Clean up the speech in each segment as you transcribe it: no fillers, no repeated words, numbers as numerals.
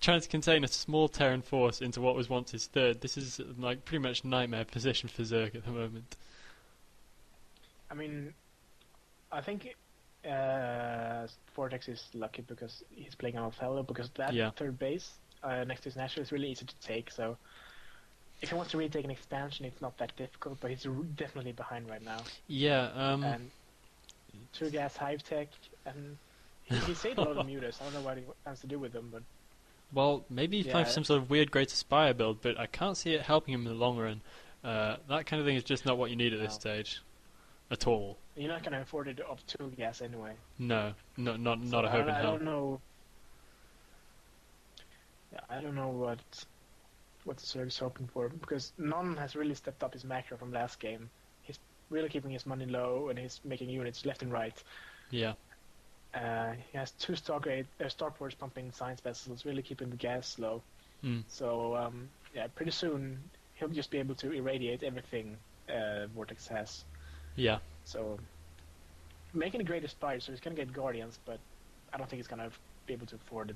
trying to contain a small Terran force into what was once his third. This is like pretty much nightmare position for Zerg at the moment. I mean, I think Vortex is lucky because he's playing on Othello, because that third base next to his national is really easy to take. So if he wants to really take an expansion, it's not that difficult. But he's definitely behind right now. Yeah. And two gas hive tech, and he saved a lot of mutas. I don't know what he wants to do with them, but. Well, maybe he's playing for some sort of weird Great Aspire build, but I can't see it helping him in the long run. That kind of thing is just not what you need at this stage. At all. You're not going to afford it off 2 gas anyway. No, not a hope in hell. I don't know. Yeah, I don't know what the Zerg's hoping for, because Non has really stepped up his macro from last game. He's really keeping his money low, and he's making units left and right. Yeah. He has 2 starports pumping science vessels, really keeping the gas low. So yeah, pretty soon he'll just be able to irradiate everything Vortex has. Yeah. So making a great Aspire, so he's gonna get Guardians, but I don't think he's gonna be able to afford it.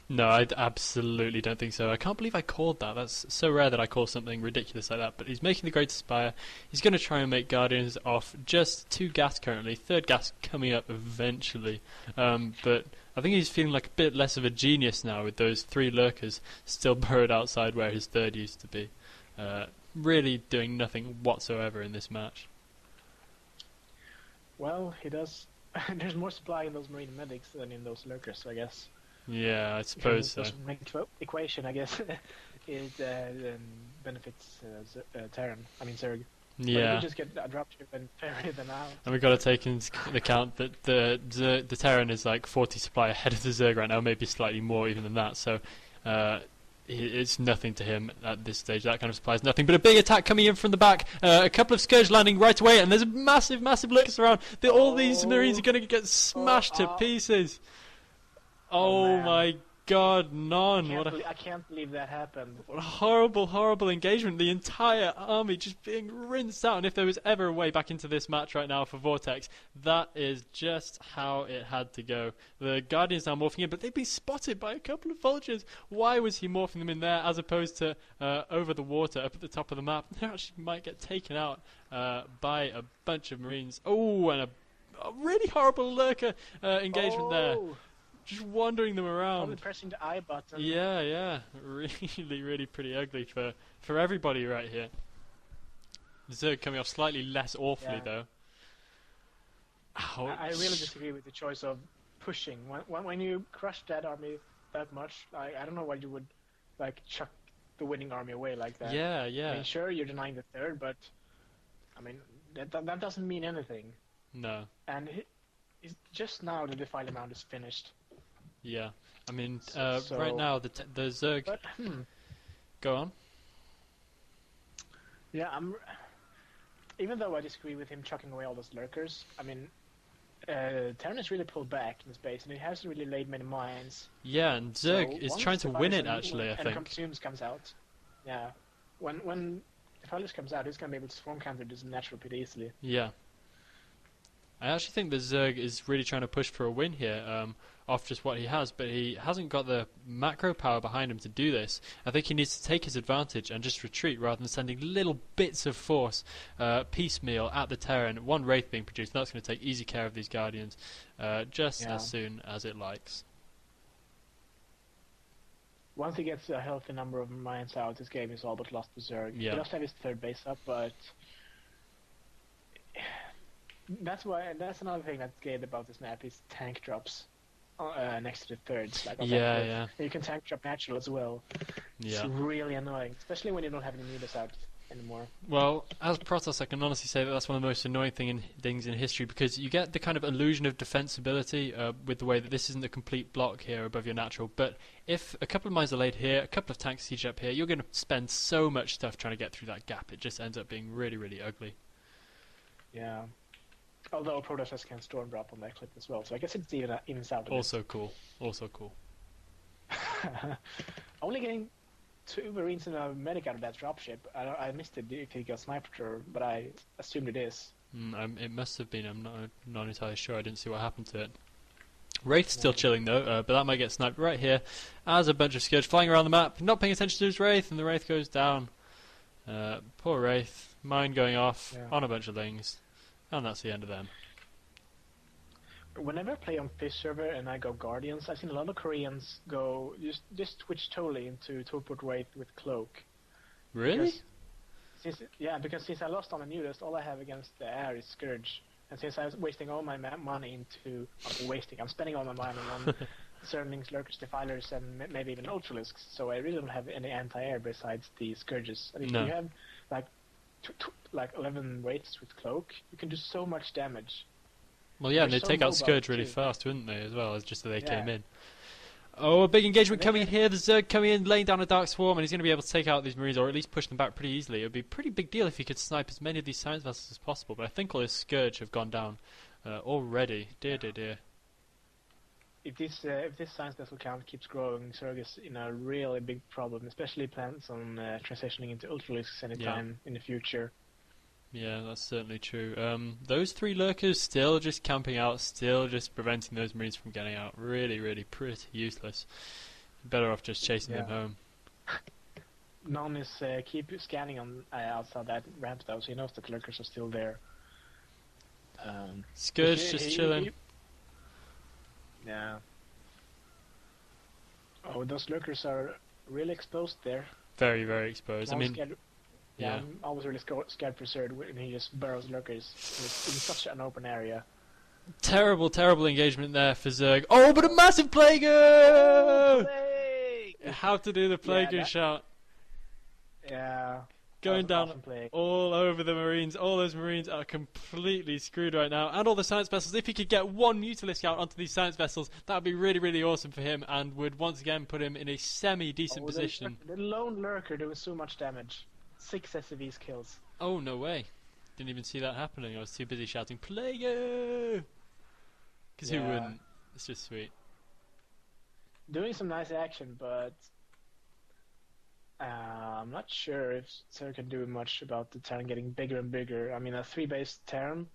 No, I absolutely don't think so. I can't believe I called that. That's so rare that I call something ridiculous like that. But he's making the Great Aspire. He's going to try and make Guardians off just 2 gas currently. 3rd gas coming up eventually. But I think he's feeling like a bit less of a genius now with those 3 lurkers still burrowed outside where his 3rd used to be. Really doing nothing whatsoever in this match. Well, he does. There's more supply in those Marine medics than in those lurkers, so I guess. Yeah, I suppose so. Equation, I guess, it benefits Terran. I mean Zerg. Yeah. But we just get a dropship and ferry them out. And we've got to take into account that the Terran is like 40 supply ahead of the Zerg right now, maybe slightly more even than that. So it's nothing to him at this stage. That kind of supply is nothing. But a big attack coming in from the back. A couple of Scourge landing right away, and there's a massive lurkers around. All these Marines are going to get smashed to pieces. Oh my God, Non! I can't believe that happened. What a horrible engagement. The entire army just being rinsed out. And if there was ever a way back into this match right now for Vortex, that is just how it had to go. The Guardians now morphing in, but they've been spotted by a couple of vultures. Why was he morphing them in there as opposed to over the water up at the top of the map? They actually might get taken out by a bunch of Marines. Oh, and a really horrible lurker engagement there. Just wandering them around. Probably pressing the I button. Yeah. Really pretty ugly for everybody right here. Zerg coming off slightly less awfully though. Ouch. I really disagree with the choice of pushing. When you crush that army that much, I don't know why you would like chuck the winning army away like that. Yeah. I mean, sure, you're denying the 3rd, but I mean that doesn't mean anything. No. And it's just now the Defile Amount is finished. Yeah, I mean, right now the Zerg. But, Go on. Yeah, even though I disagree with him chucking away all those lurkers, I mean, Terran has really pulled back in space, and he hasn't really laid many mines. Yeah, and Zerg is trying to win it actually. I think. And Consumes comes out. Yeah, when Defilers comes out, he's gonna be able to swarm counter this natural pretty easily. Yeah. I actually think the Zerg is really trying to push for a win here off just what he has, but he hasn't got the macro power behind him to do this. I think he needs to take his advantage and just retreat rather than sending little bits of force piecemeal at the Terran. 1 Wraith being produced, and that's going to take easy care of these Guardians just as soon as it likes. Once he gets a healthy number of mines out, this game is all but lost to Zerg. Yeah. He does have his 3rd base up, but that's another thing that's good about this map is tank drops next to the 3rds. Like yeah. You can tank drop natural as well. Yeah. It's really annoying, especially when you don't have any mutas out anymore. Well, as Protoss, I can honestly say that that's one of the most annoying things in history, because you get the kind of illusion of defensibility with the way that this isn't a complete block here above your natural. But if a couple of mines are laid here, a couple of tanks siege up here, you're going to spend so much stuff trying to get through that gap. It just ends up being really ugly. Yeah. Although Protoss can storm drop on that clip as well, so I guess it's evens out. Also cool. Only getting 2 Marines and a medic out of that dropship. I missed it if he got sniper, but I assumed it is. It must have been. I'm not entirely sure. I didn't see what happened to it. Wraith's still chilling though, but that might get sniped right here as a bunch of Scourge flying around the map, not paying attention to his Wraith, and the Wraith goes down. Poor Wraith, mine going off on a bunch of Lings, and that's the end of them. Whenever I play on Fish server and I go Guardians, I've seen a lot of Koreans go just switch totally into Teleport Wraith with Cloak. Really? Because since I lost on the newest, all I have against the air is Scourge. And since I was wasting all my money I'm spending all my money on Zerglings, Lurkers, Defilers, and maybe even Ultralisks, so I really don't have any anti-air besides the Scourges. I mean, if you have like 11 Wraiths with Cloak, you can do so much damage. Well, yeah, and they take out Scourge really fast, wouldn't they, as well, as just so they came in. Oh, a big engagement coming in here. The Zerg coming in, laying down a Dark Swarm, and he's going to be able to take out these Marines, or at least push them back pretty easily. It would be a pretty big deal if he could snipe as many of these Science Vessels as possible, but I think all his Scourge have gone down already. Dear. If this Science Vessel count keeps growing, Zerg is in a really big problem, especially plans on transitioning into Ultralisks anytime in the future. Yeah, that's certainly true. Those 3 Lurkers still just camping out, still just preventing those Marines from getting out. Really, really pretty useless. Better off just chasing them home. Non is keep scanning on outside that ramp though, so he knows that Lurkers are still there. Scourge just chilling. Yeah. Oh, those Lurkers are really exposed there. Very, very exposed. I'm always really scared for Zerd when he just burrows Lurkers in such an open area. Terrible, terrible engagement there for Zerg. Oh, but a massive Plaguer! How to do the Plaguer shot. Yeah. Going down all over the Marines. All those Marines are completely screwed right now. And all the Science Vessels. If he could get one Mutalisk out onto these Science Vessels, that would be really, really awesome for him and would once again put him in a semi-decent position. The lone Lurker doing so much damage. 6 SCVs kills. Oh, no way. Didn't even see that happening. I was too busy shouting, Plaguer! Because who wouldn't? It's just sweet. Doing some nice action, but I'm not sure if Zerg can do much about the Terran getting bigger and bigger. I mean, a 3-base Terran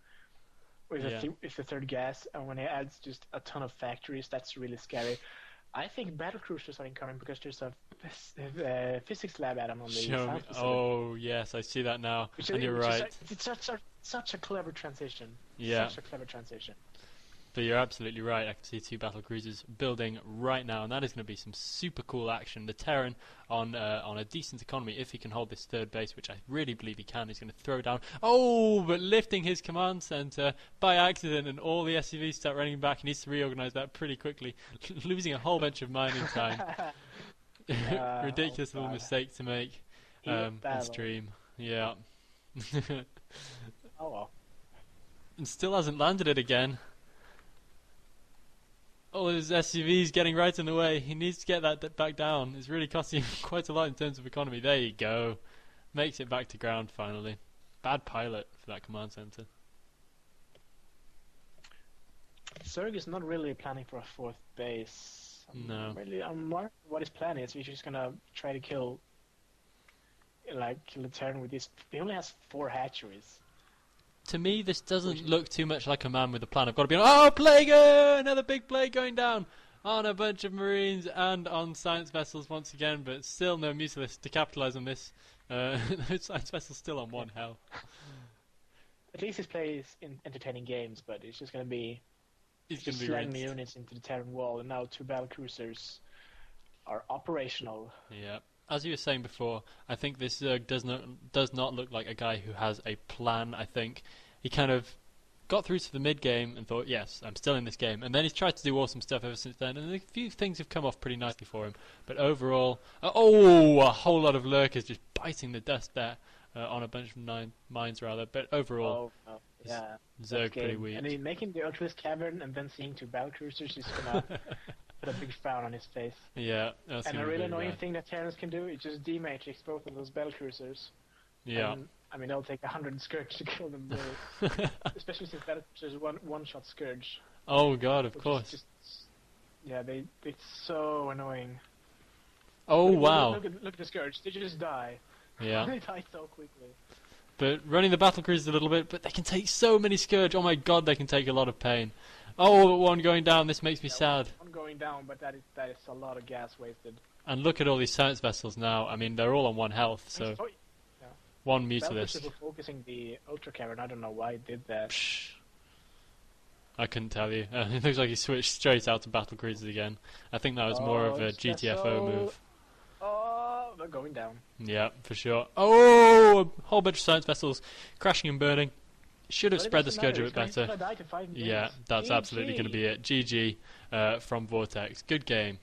with the 3rd gas, and when he adds just a ton of factories, that's really scary. I think battle cruisers are incoming because there's a physics lab add-on on the South Pacific. Oh yes, I see that now. And you're right. It's such a clever transition. Yeah. Such a clever transition. But you're absolutely right. I can see 2 battle cruisers building right now, and that is going to be some super cool action. The Terran on a decent economy, if he can hold this 3rd base, which I really believe he can, he's going to throw down. Oh, but lifting his command center by accident, and all the SCVs start running back. He needs to reorganize that pretty quickly, losing a whole bunch of mining time. Ridiculous little mistake to make on stream. Yeah. Oh well. And still hasn't landed it again. All his SCVs getting right in the way. He needs to get that back down. It's really costing him quite a lot in terms of economy. There you go. Makes it back to ground finally. Bad pilot for that command center. Zerg is not really planning for a 4th base. I'm more what he's planning is he's just gonna try to kill the Terran with these. He only has 4 hatcheries. To me, this doesn't look too much like a man with a plan. I've got to be on. Oh, Plaguer! Another big plague going down on a bunch of Marines and on Science Vessels once again, but still no Mutalisk to capitalise on this. Science Vessel's still on 1 health. At least his play is in entertaining games, but it's just going to be slamming the units into the Terran wall, and now 2 battle cruisers are operational. Yeah. As you were saying before, I think this Zerg does not look like a guy who has a plan. I think he kind of got through to the mid game and thought, yes, I'm still in this game. And then he's tried to do awesome stuff ever since then, and a few things have come off pretty nicely for him. But overall, a whole lot of Lurkers just biting the dust there on a bunch of mines rather. But overall, Zerg pretty weak. And he's making the Ultralisk Cavern and then seeing 2 battle cruisers, he's gonna put a big frown on his face. Yeah, that's and a really annoying thing that Terrans can do is just dematrix both of those battle cruisers. Yeah. And, I mean, it'll take 100 Scourge to kill them both. Especially since battle cruisers one-shot Scourge. Oh god, of course. It's so annoying. Oh wow. Look at the Scourge, they just die. Yeah. They die so quickly. But running the battle cruisers a little bit, but they can take so many Scourge. Oh my god, they can take a lot of pain. Oh, one going down. This makes me sad. One going down, but that is a lot of gas wasted. And look at all these science vessels now. I mean, they're all on 1 health, so one Mutalisk. Were focusing the Ultra Cavern. I don't know why it did that. Psh. I couldn't tell you. It looks like he switched straight out to battle cruisers again. I think that was more of a GTFO move. Oh, they're going down. Yeah, for sure. Oh, a whole bunch of science vessels crashing and burning. Should have spread the Scourge a bit better. Yeah, that's absolutely going to be it. GG from Vorteksz. Good game.